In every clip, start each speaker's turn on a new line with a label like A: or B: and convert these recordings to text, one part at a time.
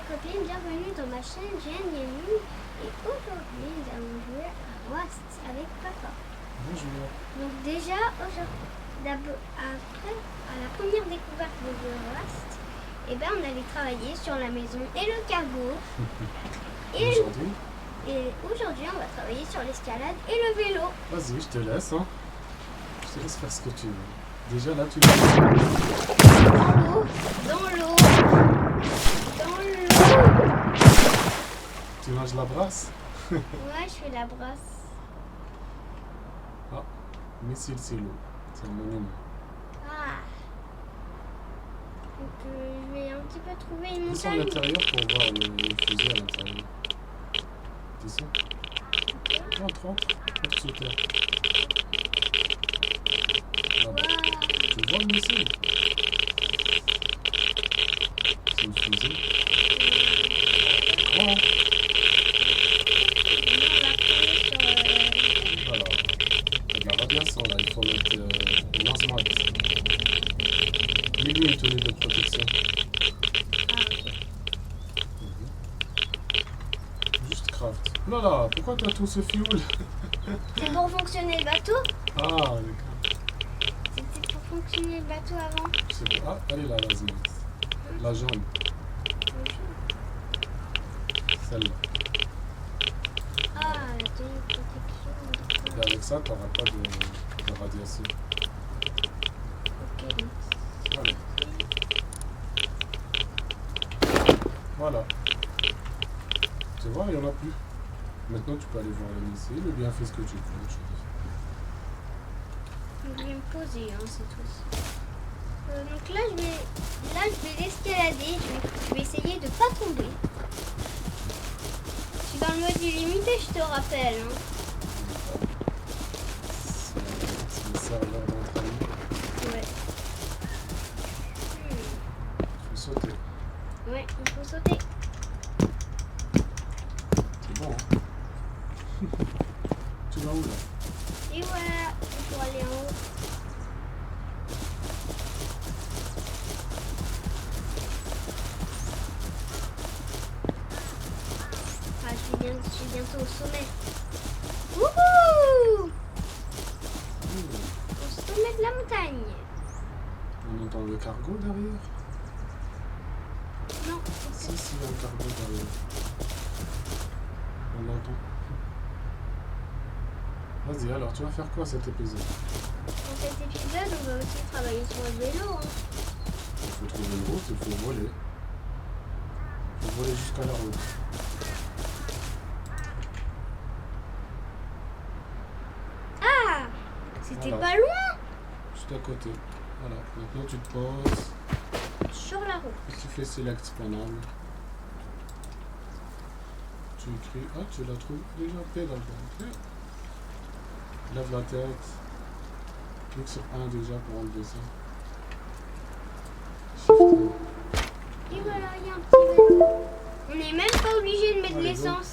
A: copines, bienvenue dans ma chaîne GNMU et aujourd'hui nous allons jouer à Rust avec papa.
B: Bonjour.
A: Donc déjà, après, à la première découverte de Rust, on allait travailler sur la maison et le cargo. Et aujourd'hui, on va travailler sur l'escalade et le vélo.
B: Vas-y, je te laisse. Hein. Je te laisse faire ce que tu veux. Déjà là, tu l'as.
A: Dans l'eau.
B: Tu manges la brasse?
A: Ouais, je fais la brasse.
B: Ah, missile c'est l'eau. C'est un monument.
A: Ah. Donc je vais un petit peu trouver une
B: Descends à
A: montagne.
B: l'intérieur pour voir le fusil à l'intérieur. Descends. Rentre sous terre. Là-bas. Tu vois le missile? C'est une fusée. Voilà. Voilà. Il y a de la radiation là, il faut mettre une hazmat. Mets-lui une tenue de protection. Juste craft. Oh là là, pourquoi t'as tout ce fuel?
A: C'est pour fonctionner le bateau.
B: Ah, d'accord.
A: C'était pour fonctionner le bateau avant.
B: C'est bon. Ah, elle est là, la hazmat. La jaune. Celle-là.
A: Ah, la tenue de protection.
B: Et avec ça, tu n'auras pas de radiation.
A: Ok, donc.
B: Voilà. Voilà. Tu vois, il n'y en a plus. Maintenant, tu peux aller voir le missile ou bien fais ce que tu veux.
A: Je vais me poser, hein, c'est tout. Donc là, je vais l'escalader. Je vais essayer de pas tomber. Je suis dans le mode illimité, je te rappelle. Hein.
B: C'est le serveur d'entraînement.
A: Ouais.
B: Il faut sauter.
A: Ouais, il faut sauter.
B: C'est bon, hein. Tu vas où là?
A: Et voilà, il faut aller en haut. Ah, je suis bientôt au sommet. Wouhou! Au sommet de la montagne.
B: On entend le cargo derrière?
A: Non,
B: Si, il y a un cargo derrière. On l'entend. Vas-y, alors tu vas faire quoi cet épisode?
A: dans cet épisode, on va aussi travailler sur le vélo. Hein.
B: Il faut trouver une route, il faut voler. Il faut voler jusqu'à la route.
A: Ah! C'était
B: Voilà.
A: pas loin!
B: Juste à côté. Voilà. Maintenant tu te poses.
A: Sur la route.
B: Et tu fais select spawnable. Tu écris. Ah, tu la trouves déjà pédale. Ok. Lève la tête. Clique sur 1 déjà pour enlever ça. Shift.
A: Et voilà, il y a un petit vélo. On n'est même pas obligé de mettre de
B: Allez,
A: l'essence.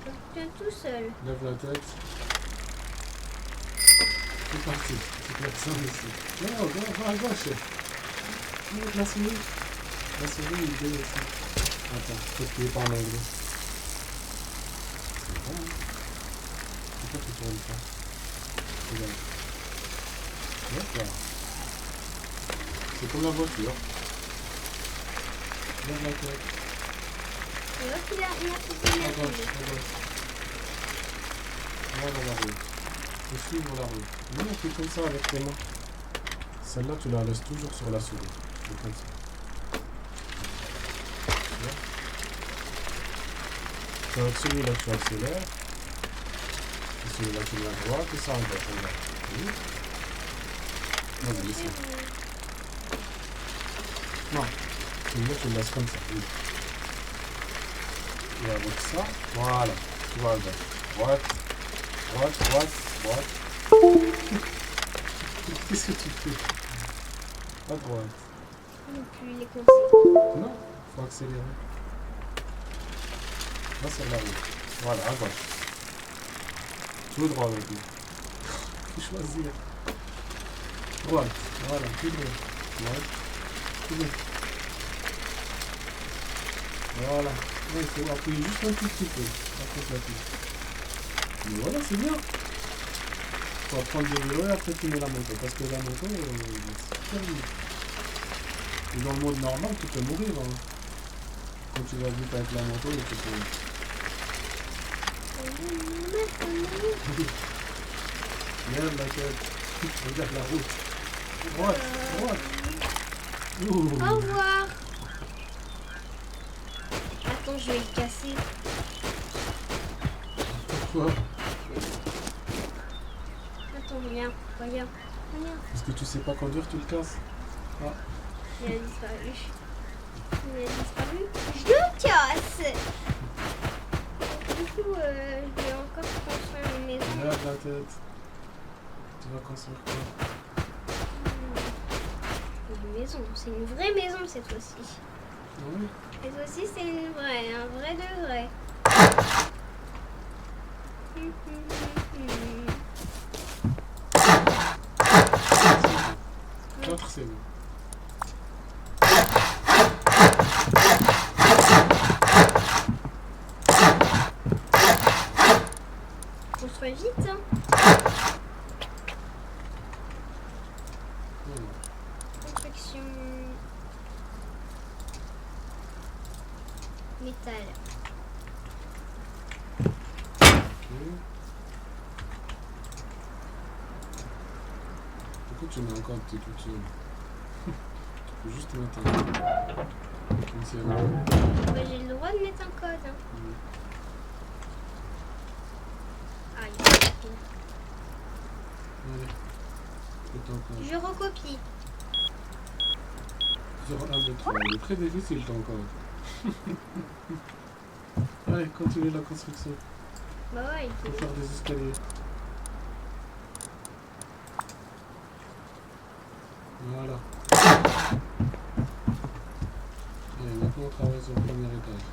A: Ça tient tout seul.
B: Lève la tête. C'est parti. Tu claques ça ici. Non, va à gauche. Avec la souris. La souris, il est ici. Attends, peut-être qu'il n'est pas en anglais. C'est bon, hein? Pourquoi tu tournes pas? Regarde. Hop là. C'est comme la voiture. Lève la tête.
A: Et hop, il a
B: À gauche, à gauche. Voilà la rue. Il faut suivre la rue. Non, tu fais comme ça avec tes mains. Celle-là, tu la laisses toujours sur la souris. C'est comme ça. C'est avec celui-là que tu accélères. Et celui-là, tu mets à droite et ça à gauche. Oui. Vas-y, laisse-le. Non. Celui-là, tu le laisses comme ça. Oui. Et avec ça, voilà. Tu vas à gauche. Droite. Qu'est-ce que tu fais? À droite.
A: Non plus les conseils.
B: Non, faut accélérer. Là, c'est la route. Voilà, à gauche. Tout droit maintenant. Faut choisir. Droite. Voilà, tout droit. Droite. Tout droit. Voilà. Ouais, il faut appuyer juste un tout petit peu. Pas complètement. Mais voilà, c'est bien. Tu vas prendre le vélo et après tu mets la moto. Parce que la moto, c'est super vite. Et dans le mode normal, tu peux mourir. Hein. Quand tu vas vite avec la moto, tu peux... Merde la tête. Regarde la route. Droite, droite. Ouh.
A: Au revoir. Attends, je vais le casser.
B: Pourquoi?
A: Attends, regarde, regarde, regarde.
B: Parce que tu sais pas conduire, tu le casses. Ah.
A: Il a disparu. Il a disparu. Je le casse. Du coup, je vais encore construire une maison.
B: Regarde la tête. Tu vas construire quoi?
A: Une maison, c'est une vraie maison cette fois-ci.
B: Oui.
A: Cette fois-ci, c'est une vraie, un vrai de vrai.
B: Quatre, c'est bon.
A: Construis vite, hein.
B: Voilà.
A: Construction métal.
B: Ok. Pourquoi tu mets encore tes cultures? Tu peux juste mettre une série.
A: Bah, j'ai le droit de mettre un code. Hein. Ah, il est copié.
B: Allez. Fais-toi encore.
A: Je recopie.
B: 0, 1, 2, 3. Il est très difficile ton code. Allez, continue la construction.
A: Bah ouais, il
B: Faut
A: faut.
B: faire des escaliers. Voilà. Et maintenant on travaille sur le premier étage.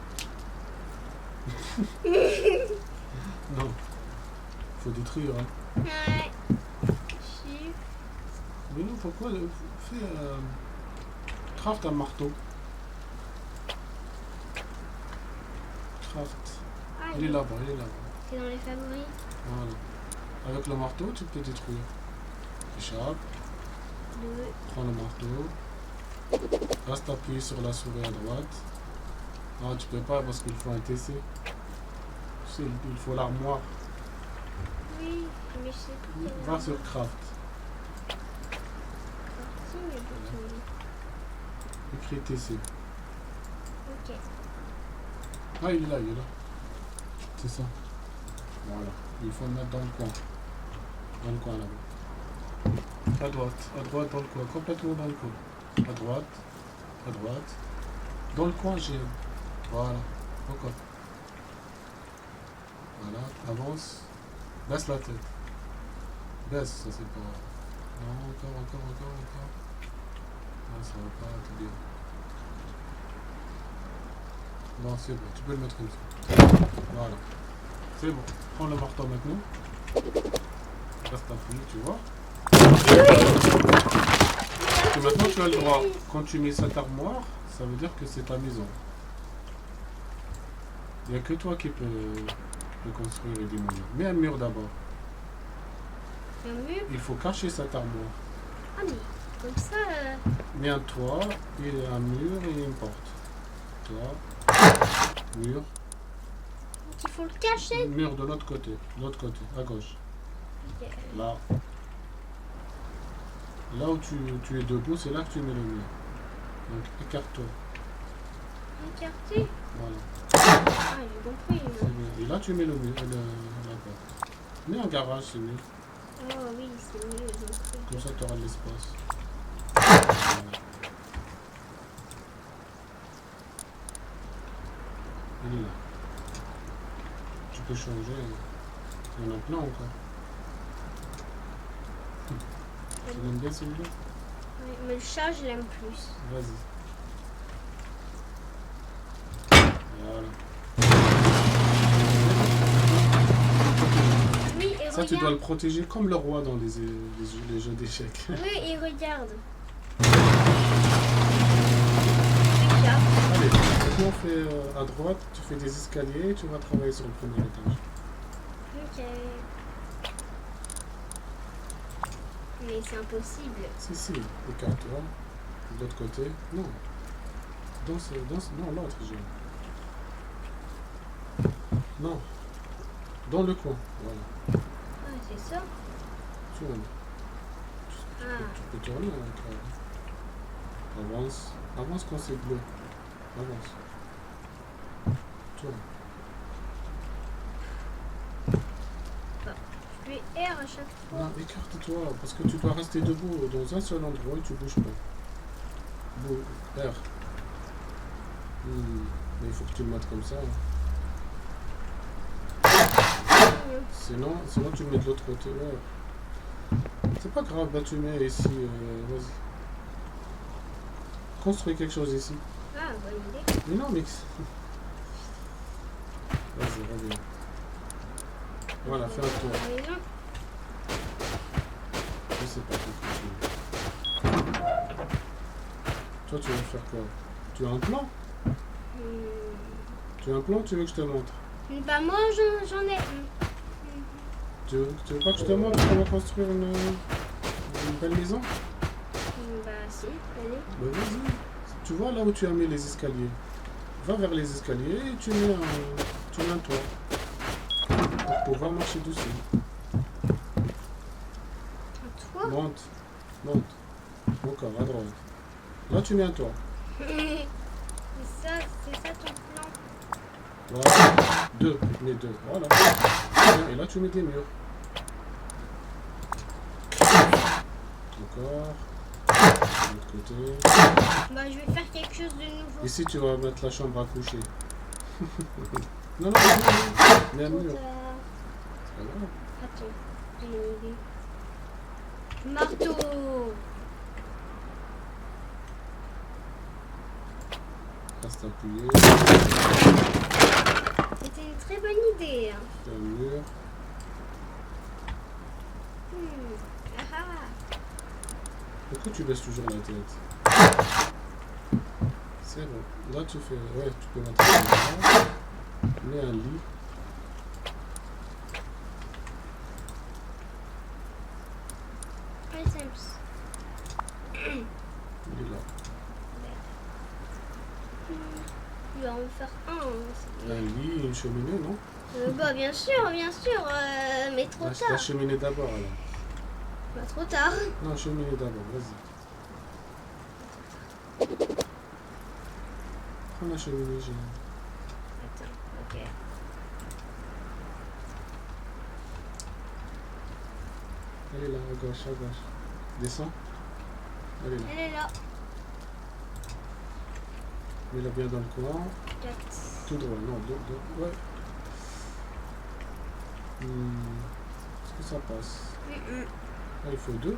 B: Non. Faut détruire, hein.
A: Ouais. Chiffre.
B: Mais non, pourquoi fais craft un marteau. Craft.
A: Ah,
B: Il est là-bas, il est là-bas.
A: c'est dans les favoris.
B: Voilà. Avec le marteau, tu peux détruire. Échappe,
A: 2.
B: prends le marteau. Reste appuyé sur la souris à droite. Ah, tu peux pas parce qu'il faut un TC. Tu sais, il faut l'armoire.
A: Oui, mais je sais plus.
B: Va sur craft.
A: Parti, mais bouton.
B: Écris TC.
A: Ok.
B: Ah, il est là, il est là. C'est ça. Voilà. Il faut le mettre dans le coin. Dans le coin là-bas. À droite dans le coin. Complètement dans le coin. À droite. Dans le coin, j'ai. Voilà. Encore. Voilà. Avance. Baisse la tête. Baisse, ça c'est pas. Non, encore. Non, ça va pas être bien. Non, c'est bon. Tu peux le mettre comme ça. Voilà. C'est bon. Prends le marteau maintenant. Reste appuyé, tu vois. Et maintenant tu as le droit. Quand tu mets cette armoire, ça veut dire que c'est ta maison. Il n'y a que toi qui peux construire et démolir. Mets un mur d'abord.
A: Un mur.
B: Il faut cacher cette armoire.
A: Ah, mais comme ça.
B: Mets un toit, et un mur et une porte. Toit, mur.
A: Donc il faut le cacher.
B: Mur de l'autre côté, à gauche.
A: Ok.
B: Là. Là où tu es debout, c'est là que tu mets le mur. Donc écarte-toi.
A: Écarté.
B: Voilà.
A: Ah, j'ai compris.
B: C'est bien. Et là tu mets le mur, la porte. Mets un garage, c'est mieux.
A: Oh oui, c'est mieux. Donc.
B: Comme ça tu auras de l'espace. Voilà. Il est là. Tu peux changer. Il y en a plein encore. Tu l'aimes bien celui-là?
A: Ouais, mais le chat, je l'aime plus.
B: Vas-y. Voilà.
A: Oui, et
B: Ça, tu dois
A: regarde.
B: le protéger comme le roi dans les jeux d'échecs.
A: Oui, et regarde.
B: Allez, maintenant maintenant fais à droite, tu fais des escaliers et tu vas travailler sur le premier étage.
A: Ok. Mais c'est impossible.
B: Si, écarte-toi. De l'autre côté, non. Non, l'autre, j'ai. Non. Dans le coin, voilà.
A: Ah, c'est ça.
B: Tourne.
A: Ah.
B: Tu peux tourner avec avance. Avance quand c'est bleu. Avance. Tourne.
A: Je fais R à chaque fois.
B: Non, écarte-toi, parce que tu dois rester debout dans un seul endroit et tu bouges pas. R. Mais il faut que tu le mettes comme ça. Sinon tu le mets de l'autre côté. Ouais. C'est pas grave, bah tu mets ici. Vas-y. Construis quelque chose ici.
A: Ah, bonne idée.
B: Mais non, mix. Vas-y, reviens. Voilà, fais un tour.
A: Maison.
B: Je sais pas quoi. Toi, tu veux faire quoi? Tu as un plan? Tu as un plan? Tu veux que je te montre?
A: Bah moi j'en ai un.
B: Tu veux pas que je te montre comment construire une belle maison?
A: Bah si, allez.
B: Bah vas-y. Tu vois là où tu as mis les escaliers? Va vers les escaliers et tu mets un toit. Pour pouvoir marcher dessus.
A: Un toit?
B: Monte. Encore, à droite. Là tu mets un toit.
A: C'est ça ton plan.
B: Voilà. Deux. Mets deux. Voilà. Et là tu mets des murs. Encore. De l'autre côté.
A: Bah je vais faire quelque chose de nouveau.
B: Ici tu vas mettre la chambre à coucher. non, mais un mur. C'est pas grave.
A: Attends, j'ai une idée. Marteau.
B: Reste appuyé.
A: C'était une très bonne idée. Hein.
B: Un mur.
A: Ah.
B: Pourquoi tu baisses toujours la tête? C'est bon. Là tu fais. Ouais, tu peux mettre un lit. Mets un lit.
A: Items.
B: Il est là.
A: Il va en faire un.
B: Un lit et une cheminée, non?
A: Bah bien sûr, mais trop
B: La
A: tard.
B: cheminée d'abord alors.
A: Bah trop tard.
B: Non, cheminée d'abord, vas-y. Prends la cheminée, j'ai.
A: Attends, ok.
B: Elle est là, à gauche, à gauche. Descends. Elle est là.
A: Elle est là.
B: Mets-la bien dans le coin.
A: 4.
B: Tout droit, non, deux. Ouais. Est-ce que ça passe? Ah, il faut deux.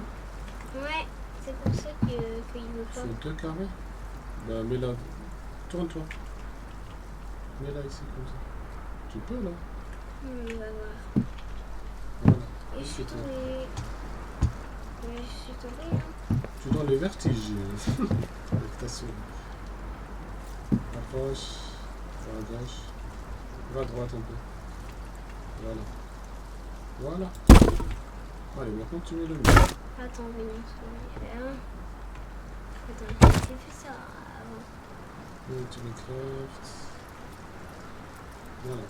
A: Ouais, c'est pour ça qu'il veut
B: Il
A: pas.
B: faut deux carrés. Bah, mets-la. Tourne-toi. Mets-la ici, comme ça. Tu peux, là.
A: On va voir.
B: Voilà.
A: Et je suis
B: C'est tout.
A: tombée. Mais je suis tombée, hein.
B: Tu donnes les vertiges avec ta souris. Approche. Va à gauche. Va à droite un peu. Voilà. Voilà. Allez, maintenant tu mets le mur.
A: Attends, venez, je vais faire. Attends, j'ai fait ça avant.
B: Donc, tu mets craft. Voilà.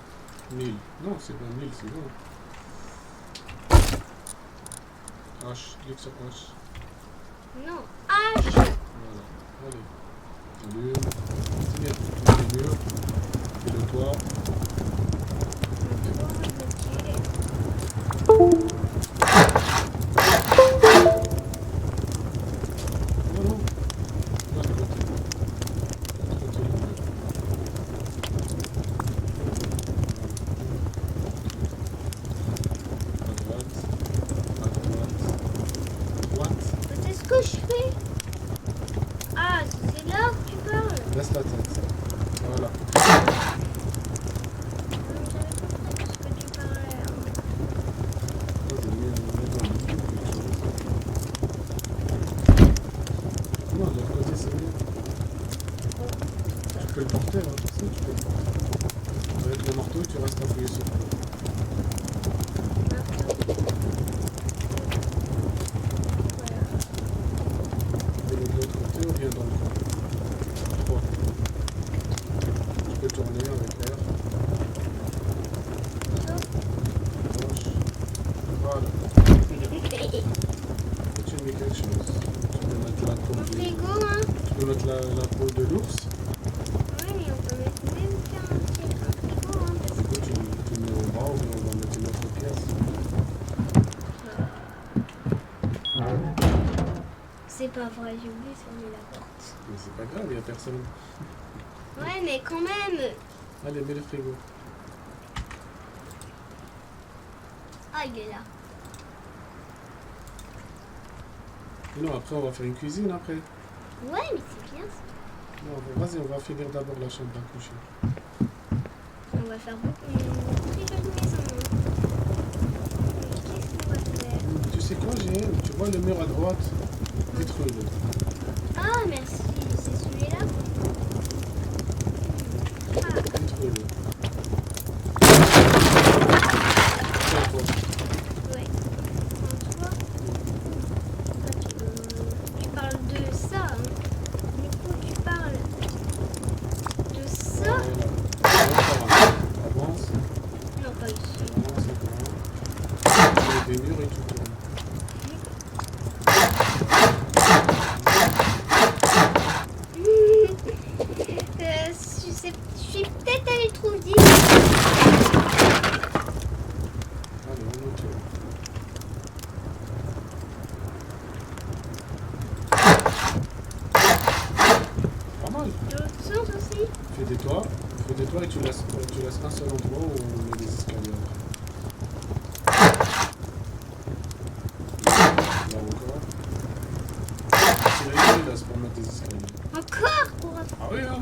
B: 1000. Non, c'est bon, 1000, c'est bon. H, clique sur H.
A: Non, H.
B: Voilà. Allez. Mur. C'est bien. Tu mets le mur. Et le toit. Non, non. De l'autre côté. De l'autre côté, le mur. À droite. À droite. Droite.
A: C'est ce que je fais. Ah, c'est là que tu parles.
B: Laisse la tête. Voilà.
A: Je savais pas ce que tu parlais. Hein.
B: Vas-y, mets dans le mur quelque chose. Non, de l'autre côté, c'est mieux. peux le porter, hein, ça, tu peux. Avec le marteau, tu restes appuyé sur le. Et de l'autre côté, on vient dans le coin. 3. Tu peux tourner avec R. Gauche. Voilà. Et tu mets quelque chose. Tu peux mettre la peau
A: Au
B: de...
A: frigo, hein.
B: Tu peux mettre la peau de l'ours.
A: Ouais, mais on peut mettre même faire un frigo, hein.
B: Du coup, tu mets en bas ou bien on va mettre une autre pièce.
A: C'est pas vrai, j'ai oublié de fermer la porte.
B: Mais c'est pas grave, il n'y a personne.
A: Ouais, mais quand même.
B: Allez, mets le frigo.
A: Ah, il est là.
B: Et non, après, on va faire une cuisine après.
A: Ouais, mais c'est bien ça.
B: Non, vas-y, on va finir d'abord la chambre à coucher.
A: On va faire beaucoup une très belle maison. Mais qu'est-ce qu'on va faire?
B: Tu sais quoi, GM? Tu vois le mur à droite? Détruis-le.
A: Ah, merci. C'est celui-là? Ah,
B: Détruis-le. Tiens, toi.
A: ouais. En toi? Tu parles de ça, hein? Nico, tu parles de ça?
B: Voilà. Avance.
A: Non, pas ici.
B: Avance, avance. Il y a des murs et tout tourne.
A: Je suis peut-être allée trop vite.
B: Allez, on monte. Pas mal.
A: De l'autre sens aussi.
B: Fais des toits et tu laisses un seul endroit où on met des escaliers après. Là encore. Tu les laisses pour mettre des escaliers.
A: Encore pour...
B: Ah oui, hein?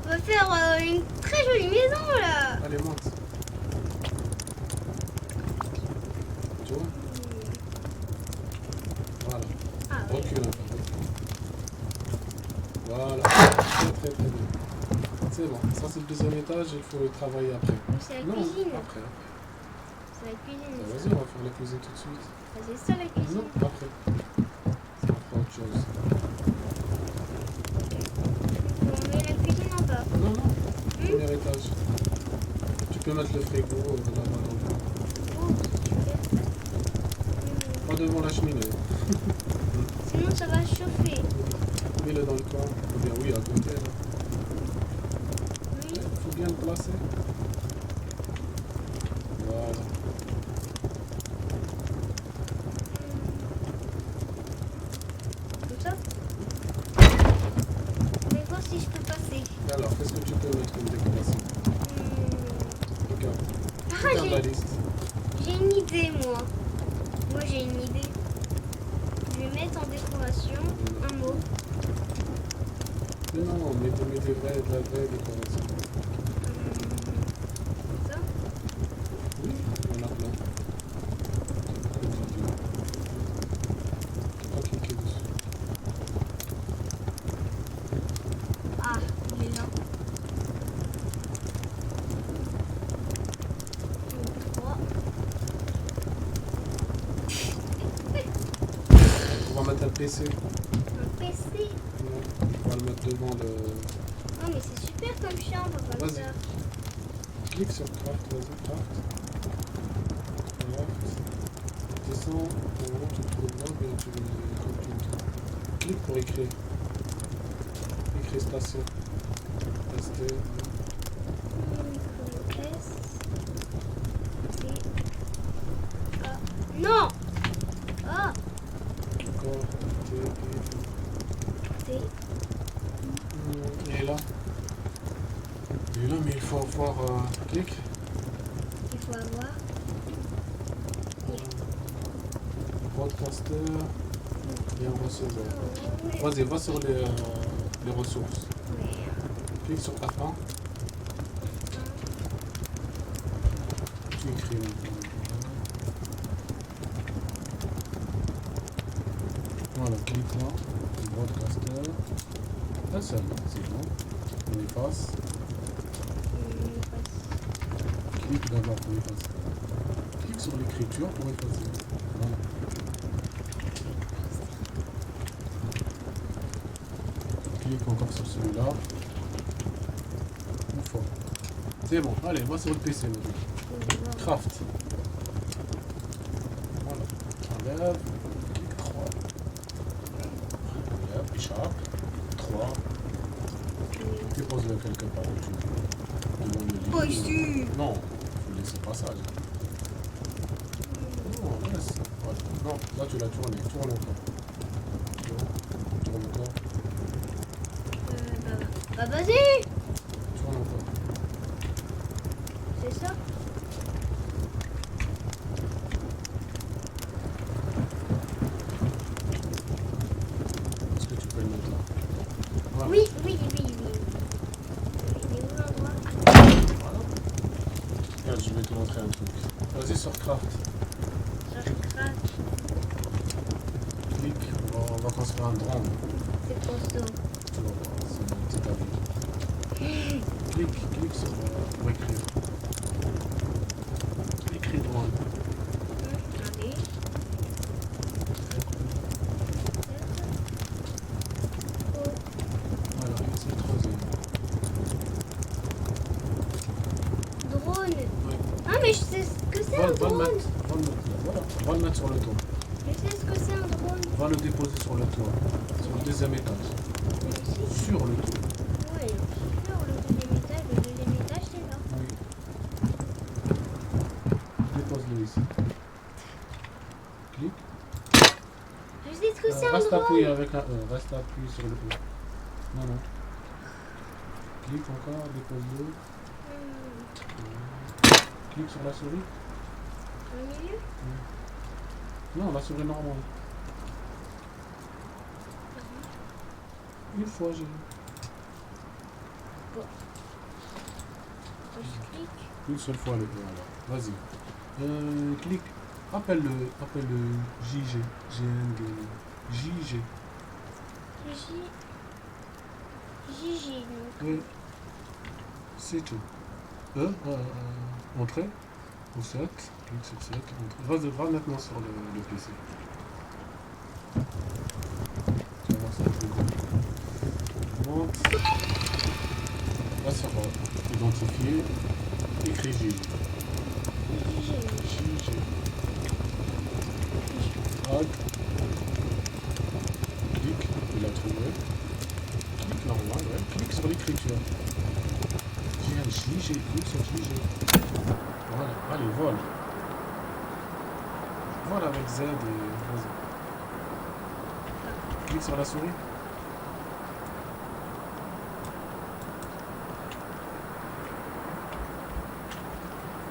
A: On va faire une très jolie maison là.
B: Allez, monte. Tu vois? Voilà.
A: Ah oui.
B: Recule un peu. Voilà. Très très très bien. C'est bon. Ça c'est le deuxième étage, il faut le travailler après.
A: C'est la
B: Non,
A: cuisine.
B: après.
A: C'est la cuisine.
B: Bah,
A: ça.
B: vas-y, on va faire la cuisine tout de suite.
A: Ah, c'est ça la cuisine.
B: Non, après. On fera autre chose.
A: On met la cuisine en bas.
B: Non, non. Premier étage. Tu peux mettre le frigo là-bas dans le coin.
A: Oh, super.
B: Pas devant la cheminée.
A: Sinon ça va chauffer.
B: Mets-le dans le coin. Ou bien oui, à côté. Là.
A: Oui.
B: Il faut bien le placer. Voilà.
A: Comme ça. Je vais voir si je peux passer.
B: Et alors, qu'est-ce que tu peux mettre comme décoration? Regarde.
A: Ah,
B: Regarde la liste.
A: j'ai une idée moi. Moi j'ai une idée. Je vais mettre en décoration un mot.
B: Mais non, mets de la vraie décoration.
A: Ça.
B: Oui, il y en a plein. Faut pas cliquer dessus.
A: Ah, il est là. 3.
B: On va mettre un PC.
A: Un PC.
B: On va le mettre devant le...
A: Oh mais c'est super comme chambre comme
B: Vas-y.
A: ça.
B: Clique sur Craft, vas-y, Craft. Craft. Descends, en haut, tu le trouves là, mais tu le computer. Clique pour écrire. Écrire station. ST.
A: S. T. A. Non. A.
B: Encore. T.
A: T.
B: Il est là. Il est là, mais il faut avoir... clique.
A: Il faut avoir.
B: Broadcaster. Et un receveur. Vas-y, va sur les ressources. Clique sur F1. Tu écris maintenant. Voilà, clique là. Broadcaster. Un seul, c'est bon. On efface. Clique d'abord pour effacer. Clique sur l'écriture pour effacer. Voilà. Clique encore sur celui-là. Une fois. C'est bon, allez, va sur le PC maintenant. Craft. Voilà. Enlève. Clique 3. Enlève, échappe. 3. Dépose-le quelque part où tu veux. Devant le lit.
A: Pas ici.
B: Non, il faut laisser le passage. Non, laisse. Voilà. Non, là tu l'as tourné. Tourne encore. Tourne encore.
A: Bah vas-y.
B: Tourne encore.
A: C'est ça.
B: Est-ce que tu peux le mettre là? Voilà.
A: Oui. Il est où l'endroit?
B: Voilà. Regarde, je vais te montrer un truc. Vas-y sur craft.
A: Je craque.
B: Clique. On va construire un drone.
A: C'est quoi ça?
B: Tu vas voir, c'est un petit avion. Clique sur pour écrire. Écris drone.
A: Allez.
B: Voilà, c'est le troisième.
A: Drone.
B: Ouais.
A: Ah mais je sais ce que c'est un
B: Va le
A: drone.
B: mettre. Voilà. Va le mettre sur le toit.
A: Je sais ce que c'est un drone.
B: Va le déposer sur le toit. Sur le deuxième étage.
A: Ici.
B: Sur le toit.
A: Ouais, sur le deuxième étage c'est là.
B: Oui. Dépose-le ici. Clique.
A: Je sais ce que c'est un
B: Reste
A: drone.
B: appuyé avec un E. Reste appuyé sur le E. Non. Clique encore, dépose-le. Clique sur la souris.
A: Au milieu.
B: Non, la souris normale. Une fois, j'ai vu.
A: Je clique.
B: Une seule fois le E, alors. Vas-y. Clique. Appelle-le JG. JG.
A: JJ donc.
B: Oui. C'est tout. Entrée. Au 7. Clique sur 7. Entrée. Va maintenant sur le PC. Tu vas voir ça plus gros. Monte. Va sur identifier. Écris JG. JG. Drag. Clique. Il a trouvé. Clique normal, ouais. Clique sur l'écriture. JG. Clique sur JG. Voilà. Allez, vole. Vole avec Z et vas-y. Clique sur la souris.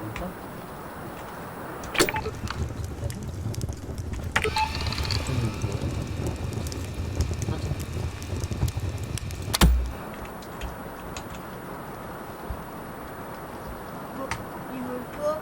B: D'accord.
A: Il veut pas.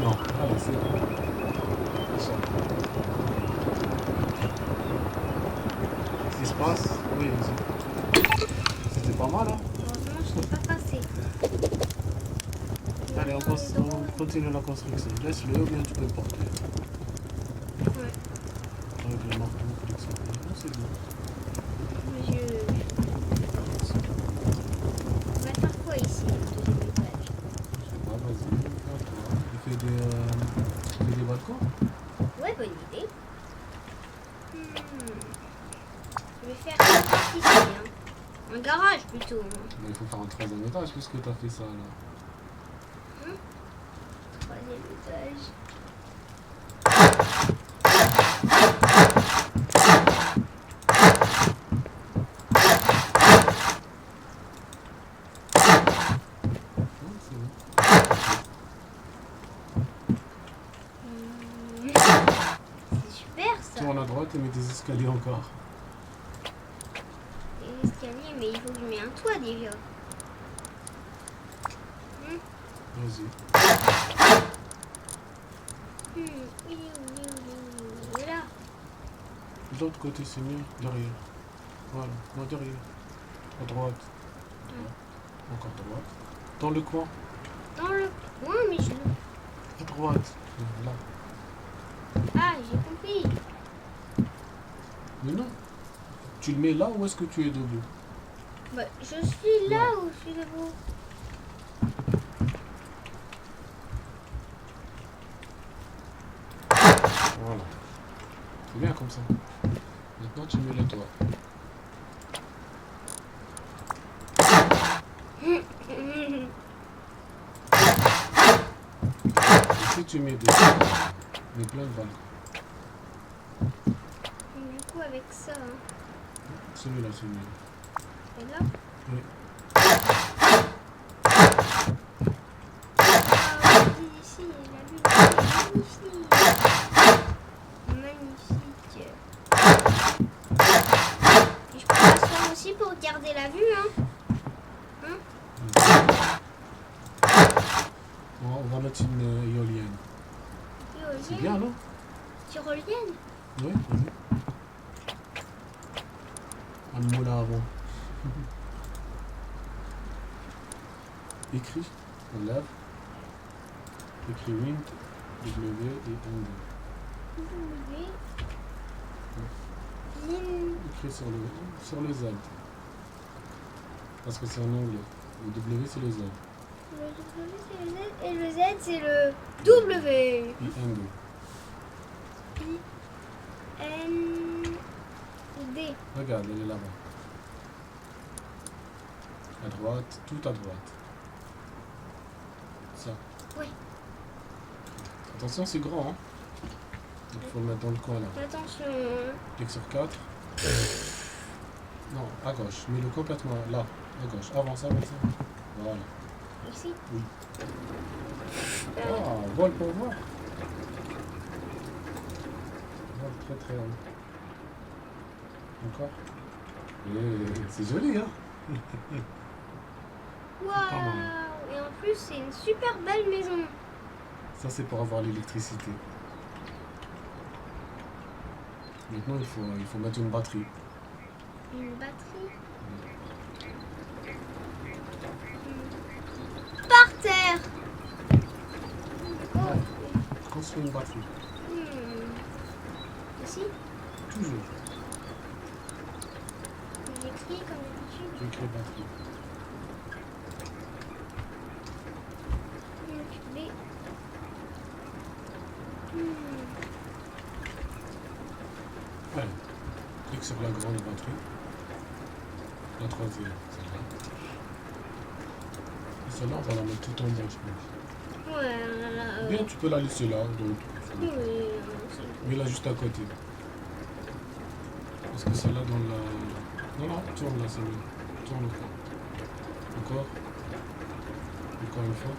A: Non, allez, c'est bon. Ça. Qu'est-ce qui se passe? Oui, vas-y. C'était pas mal, hein? Heureusement, je l'ai pas passé.
B: Allez, on continue la construction. Laisse-le ou bien tu peux le porter.
A: Ouais.
B: Avec le marteau, collection. C'est bon.
A: Mais on va faire quoi ici, le deuxième étage?
B: Ah, vas-y. Il fait des balcons?
A: Ouais. bonne idée. Je vais faire une porte ici. Hein. Un garage plutôt.
B: Mais il faut faire un troisième étage puisque tu as fait ça là.
A: Troisième étage.
B: C'est bon.
A: C'est super ça.
B: Tourne à droite et mets des escaliers encore.
A: Les escaliers, mais il faut que je mette un toit déjà.
B: Vas-y.
A: Il est où, là.
B: De l'autre côté, c'est mieux. Derrière. Voilà. Non, derrière. À droite. Encore droite. Dans le coin.
A: Dans le coin, mais je...
B: À droite. Là.
A: Ah, j'ai compris.
B: Mais non. Tu le mets là ou est-ce que tu es debout?
A: Bah, je suis là où je suis debout.
B: Voilà. C'est bien comme ça. Maintenant, tu mets le toit. Ici, tu mets des plein de balles.
A: Du coup, avec ça, hein.
B: Celui-là, celui-là.
A: Et là.
B: Oui.
A: Ah, ici, la vue ici est magnifique. Magnifique. Et je peux m'asseoir aussi pour regarder la vue, hein.
B: Bon, on va mettre une éolienne. C'est bien, non?
A: Tyrolienne.
B: Oui, oui. Un moulin à vent. Écrit, on lève. Écrit Wind, W et End. Écrit sur le Z. Parce que c'est en anglais. Le W c'est le Z.
A: Le W c'est le Z et le Z c'est le W.
B: I-N-D.
A: I-N-D.
B: Regarde, elle est là-bas. À droite, tout à droite. Ça.
A: Oui.
B: Attention, c'est grand, hein. Il faut le mettre dans le coin là.
A: Attention.
B: Clique sur 4. Non, à gauche. Mets-le complètement là. À gauche. Avance, avance. Voilà.
A: Ici.
B: Oui. Ah, vol pour voir. Vol très très haut. Encore. Et c'est joli, hein.
A: Waouh. Et en plus c'est une super belle maison.
B: Ça c'est pour avoir l'électricité. Maintenant il faut mettre une batterie.
A: Une batterie. Par terre. Oh.
B: Construis une batterie.
A: Ici.
B: Toujours.
A: J'écris comme d'habitude.
B: J'écris batterie.
A: B.
B: Allez. Clique sur la grande batterie. La troisième, celle-là. Et celle-là, on va la mettre tout en bas, je pense.
A: Ouais,
B: Bien, tu peux la laisser là. Donc,
A: oui.
B: mets-la juste à côté. Parce que celle-là, dans la... Non, non, tourne là, c'est mieux. Tourne encore. Encore. Encore une fois.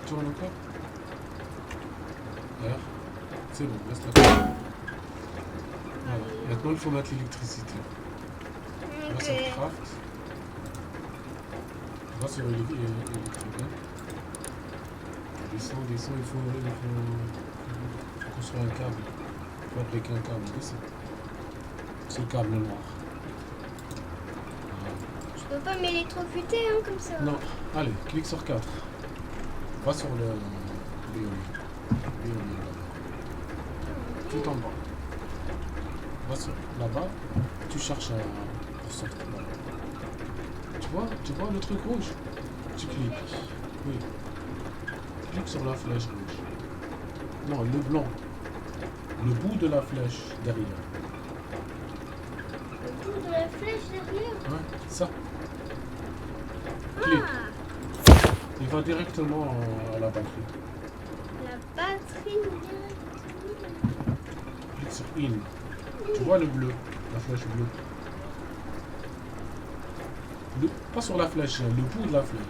B: Tourne encore. R. C'est bon, reste là. Voilà. Maintenant, il faut mettre l'électricité. Va sur Craft. Va sur électrique. Descends, il faut construire un câble. Il faut appliquer un câble. Descends. C'est le câble noir. Voilà.
A: Je peux pas m'électrocuter hein, comme ça.
B: Non, allez, clique sur 4. Va sur l'éolien. Tout en bas. Va sur là-bas, tu cherches pour sortir là. Tu vois le truc rouge? Tu cliques. Oui. Clique sur la flèche rouge. Non, le blanc. Le bout de la flèche derrière.
A: Le bout de la flèche derrière.
B: Ouais, ça. Clique.
A: Ah,
B: Il va directement à la batterie.
A: la batterie directement.
B: Clique sur In. Tu vois le bleu, la flèche bleue. Pas sur la flèche, le bout de la flèche.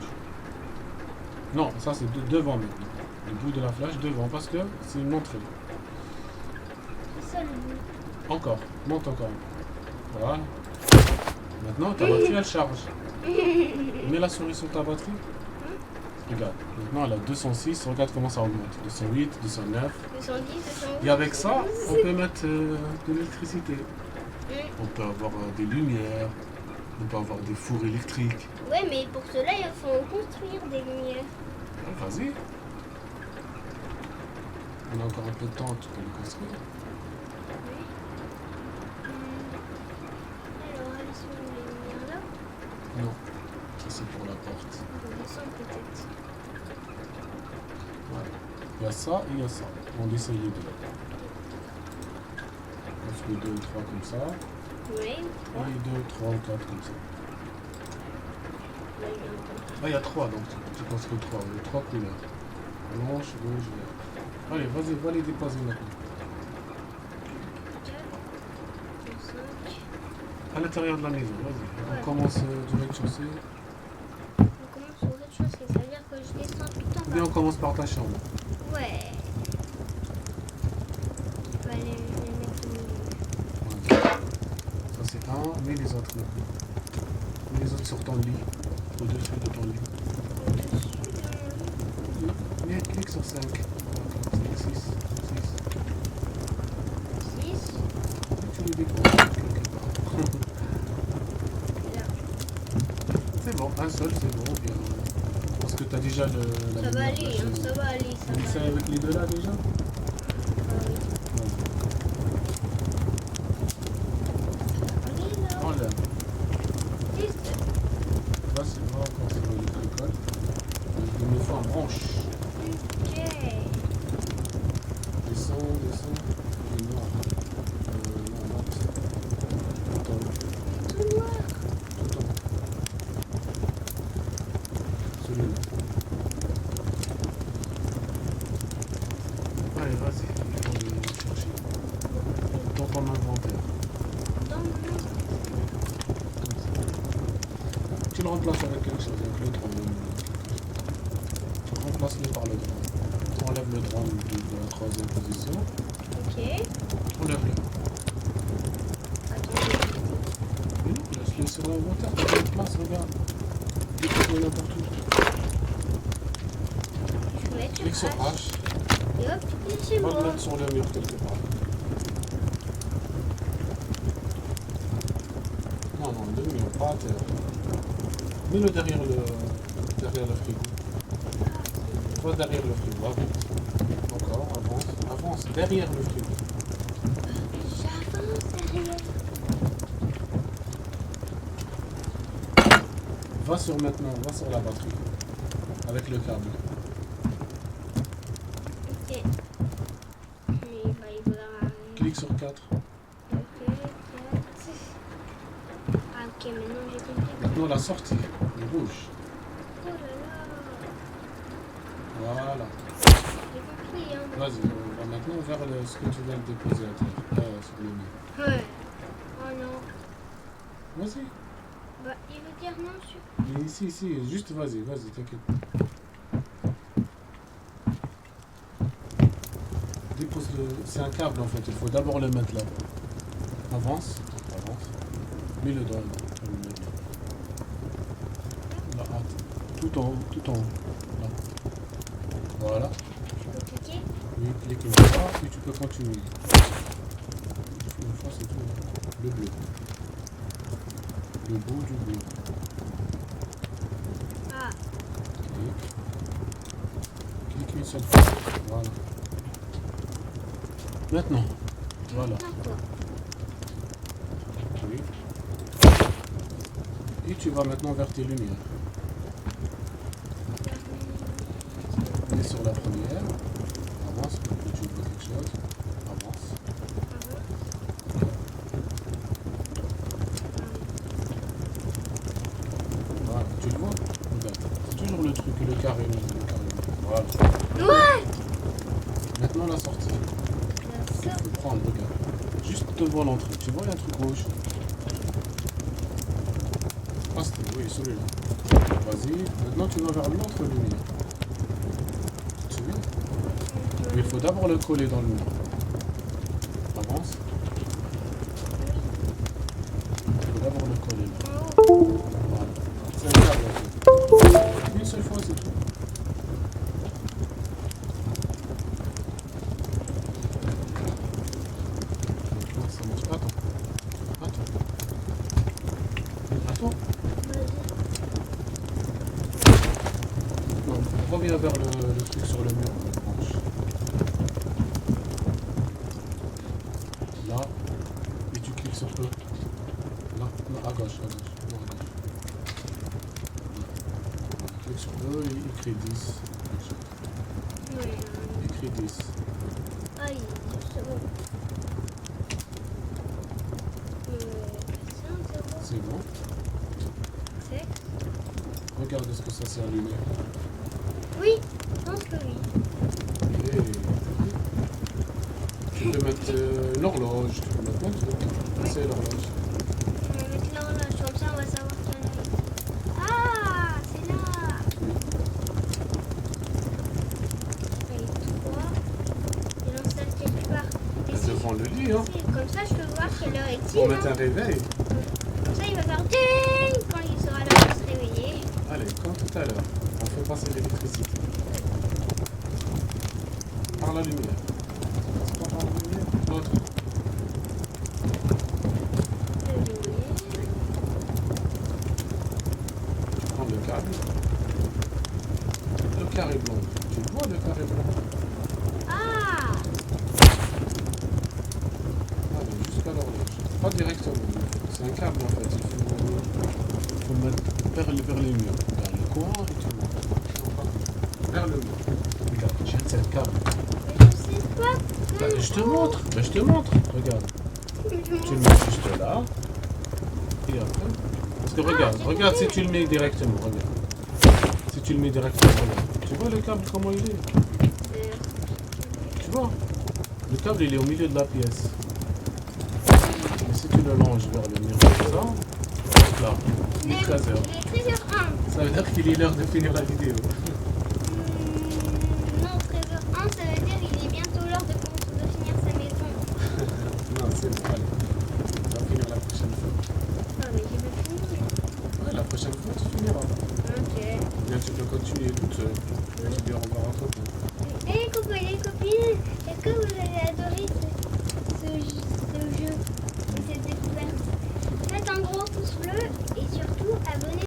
B: Non, ça c'est devant maintenant. Le bout de la flèche devant parce que c'est une entrée.
A: C'est ça le bout.
B: Encore, monte encore. Voilà. Maintenant ta batterie elle charge. Mets la souris sur ta batterie. Regarde, maintenant elle a 206, regarde comment ça augmente. 208, 209.
A: 210, 211.
B: Et avec ça, on peut mettre de l'électricité. On peut avoir des lumières. On peut avoir des fours électriques.
A: Ouais, mais pour cela, il faut construire des lumières.
B: Vas-y. On a encore un peu de temps, tu peux le construire.
A: Oui. Alors, elles sont les lumières là.
B: Non, ça c'est pour la porte.
A: On descend peut-être.
B: Voilà. Il y a ça et il y a ça. On essaye les deux. On fait 2 ou 3 comme ça.
A: Oui.
B: Et 2, 3 ou 4 comme ça.
A: Là, il y a un peu.
B: Ah, il y a 3 donc tu construis 3. Il y a 3 couleurs. Blanche, rouge, vert. Allez, vas-y, va les déposer maintenant.
A: 4, 5.
B: À l'intérieur de la maison, vas-y.
A: Ouais.
B: On commence du rez-de-chaussée.
A: On commence au rez-de-chaussée, ça veut dire que je descends tout en
B: Ou bien
A: bas.
B: on commence par ta chambre.
A: Ouais. Je vais aller les mettre au milieu.
B: Voilà. Ça c'est un, mets les autres maintenant. Mets les autres sur ton lit. Au-dessus de ton lit.
A: Au-dessus
B: Mets, clique sur 5. 4, 5, 6.
A: 6. 6.
B: Et tu les déposes quelque part.
A: Là.
B: C'est bon, un seul c'est bon. Bien. Parce que tu as déjà la
A: Ça
B: lumière
A: va
B: de la
A: aller, hein,
B: cheminée.
A: ça va aller, ça
B: On
A: va
B: essaye
A: aller.
B: avec les deux là déjà.
A: Ah oui. Allez là.
B: Enlève.
A: 10.
B: Là c'est bon, quand c'est l'électricole. Il me faut un branche.
A: Ok.
B: Descends. Et noir. Non, mat. Tout en haut.
A: Tout noir.
B: Tout en haut. Celui-là. Allez, vas-y. Il faut le chercher. Dans ton inventaire.
A: Dans mon nom.
B: Comme ça. Tu le remplaces avec quelque chose, avec le drone. Remplace-le par le drone. Enlève le drone de la troisième position.
A: Ok.
B: Enlève-le.
A: Attends.
B: Mais non, laisse-le sur l'inventaire. Tu as une place, regarde. Clique n'importe où.
A: Je vais mettre
B: Clique sur
A: sur H.
B: H.
A: Et hop, tu cliques chez
B: Va le
A: moi.
B: mettre sur le mur quelque part. Non, le mur, pas à terre. Mets-le derrière le frigo. Va derrière le frigo, avance. Encore, avance, derrière le frigo.
A: J'avance derrière.
B: Va sur la batterie. Avec le câble.
A: Ok. Il va.
B: Clique sur 4.
A: Ok, 4. Ah, ok, maintenant j'ai compris.
B: Maintenant la sortie, le rouge.
A: Oh là là.
B: Voilà.
A: J'ai compris, hein.
B: Vas-y, on va maintenant vers ce que tu viens de déposer à terre. Sur le mur.
A: Ouais. Oh non.
B: Vas-y.
A: Bah, il veut dire non sur.
B: Mais ici, juste vas-y, t'inquiète pas. Dépose le. C'est un câble en fait, il faut d'abord le mettre là. Avance. Mets-le dans là, tout en haut. Là. Voilà.
A: Je peux cliquer.
B: Oui, clique une fois, puis tu peux continuer. Une fois, c'est tout. Le bleu. Le bout du bleu.
A: Ah,
B: Clique une seule fois. Voilà. Maintenant. Voilà.
A: d'accord.
B: Oui. Et tu vas maintenant vers tes lumières. Et sur la première, avance pour que tu Non, la sortie.
A: La sorte.
B: Faut prendre, regarde. Juste devant l'entrée. Tu vois, il y a un truc rouge. Ah, c'était, oui, celui-là. Vas-y. Maintenant, tu vas vers l'autre lumière. Tu te souviens? Mais il faut d'abord le coller dans le mur. Avance. Il faut d'abord le coller là. Voilà. C'est un câble en fait. Une seule fois, c'est tout. Maintenant, ça marche. Attends. Attends. Non, reviens vers le truc sur le mur. La branche. Là. Et tu cliques sur E. Là, non, à gauche. Non, à gauche. Clique sur E et écrit 10. Écrit 10.
A: Aïe, c'est bon.
B: C'est bon.
A: C'est?
B: Regarde ce que ça s'est allumé.
A: Oui, je pense que oui.
B: Et tu peux mettre l'horloge. Tu peux mettre plein de trucs. C'est l'horloge.
A: On va mettre l'horloge, comme ça on va savoir qu'il y en a. Ah, c'est là. Allez, 3. Il installe quelque part. Et si,
B: Devant le lit, hein.
A: comme ça, je peux voir quelle heure est-il.
B: Pour mettre un réveil.
A: Comme ça, il va faire ding quand il sera là pour se réveiller.
B: Allez, comme tout à l'heure. On fait passer l'électricité. Par la lumière. C'est pas par la lumière. L'autre. Tu prends le câble. Le carré blanc. Tu vois le carré blanc.
A: Ah,
B: Allez, jusqu'à l'horloge. Pas directement. C'est un câble en fait. Il faut mettre vers les murs. Vers le coin et tu montes. Non, pas vers le mur. Regarde, c'est un câble.
A: mais je sais pas.
B: Je te montre. Je te montre. Regarde. Tu le mets juste là. Et après. Parce que regarde si tu le mets directement. Regarde. Si tu le mets directement, regarde. Tu vois le câble comment il est? Tu vois? Le câble il est au milieu de la pièce. Mais si tu le longes vers le mur comme ça, là, il est 13h.
A: Il est 13h01.
B: Ça veut dire qu'il est l'heure de finir la vidéo.
A: Non, 13h01, ça veut dire qu'il est bientôt l'heure de finir sa maison.
B: Non, c'est bon, allez. On va finir la prochaine fois.
A: Non, mais j'ai pas fini.
B: Ouais, la prochaine fois tu finiras.
A: Ok.
B: Bien tu peux continuer toute seule. Tu dis au revoir à toi.
A: Les copains et les copines, est-ce que vous avez adoré ce